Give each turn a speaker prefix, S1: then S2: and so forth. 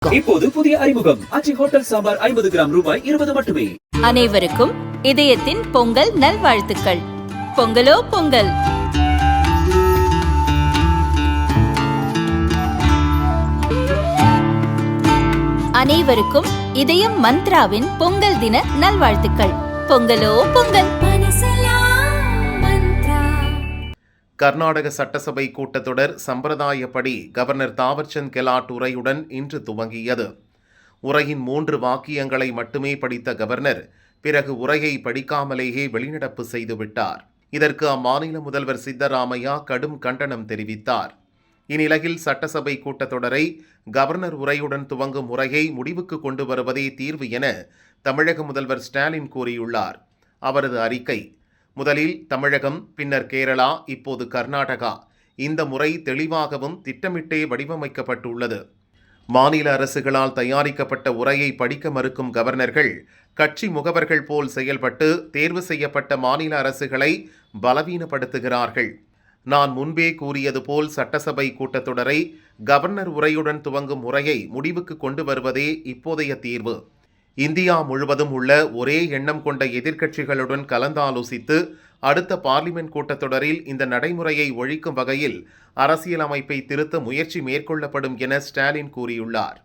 S1: இப்போது புதிய அறிமுகம் ஆச்சி ஹோட்டல் சாம்பார் 50 கிராம் ரூபாய் 20 மட்டுமே.
S2: அனைவருக்கும் இதயத்தின் பொங்கல் நல்வாழ்த்துக்கள். பொங்கலோ பொங்கல். அனைவருக்கும் இதயம் மந்த்ராவின் பொங்கல் தின நல்வாழ்த்துக்கள். பொங்கலோ பொங்கல்.
S3: கர்நாடக சட்டசபை கூட்டத்தொடர் சம்பிரதாயப்படி கவர்னர் தாவர்சந்த் கெலாட் உரையுடன் இன்று துவங்கியது. உரையின் 3 வாக்கியங்களை மட்டுமே படித்த கவர்னர் பிறகு உரையை படிக்காமலேயே வெளிநடப்பு செய்துவிட்டார். இதற்கு அம்மாநில முதல்வர் சித்தராமையா கடும் கண்டனம் தெரிவித்தார். இந்நிலையில் சட்டசபை கூட்டத்தொடரை கவர்னர் உரையுடன் துவங்கும் முறையை முடிவுக்கு கொண்டு வருவதே தீர்வு என தமிழக முதல்வர் ஸ்டாலின் கூறியுள்ளார். அவரது அறிக்கை: முதலில் தமிழகம், பின்னர் கேரளா, இப்போது கர்நாடகா. இந்த முறை தெளிவாகவும் திட்டமிட்டே வடிவமைக்கப்பட்டுள்ளது. மாநில அரசுகளால் தயாரிக்கப்பட்ட உரையை படிக்க மறுக்கும் கவர்னர்கள் கட்சி முகவர்கள் போல் செயல்பட்டு தேர்வு செய்யப்பட்ட மாநில அரசுகளை பலவீனப்படுத்துகிறார்கள். நான் முன்பே கூறியது போல் சட்டசபை கூட்டத்தொடரை கவர்னர் உரையுடன் துவங்கும் முறையை முடிவுக்கு கொண்டு வருவதே இப்போதைய தீர்வு. இந்தியா முழுவதும் உள்ள ஒரே எண்ணம் கொண்ட எதிர்க்கட்சிகளுடன் கலந்தாலோசித்து அடுத்த பார்லிமென்ட் கூட்டத்தொடரில் இந்த நடைமுறையை ஒழிக்கும் வகையில் அரசியலமைப்பை திருத்த முயற்சி மேற்கொள்ளப்படும் என ஸ்டாலின் கூறியுள்ளார்.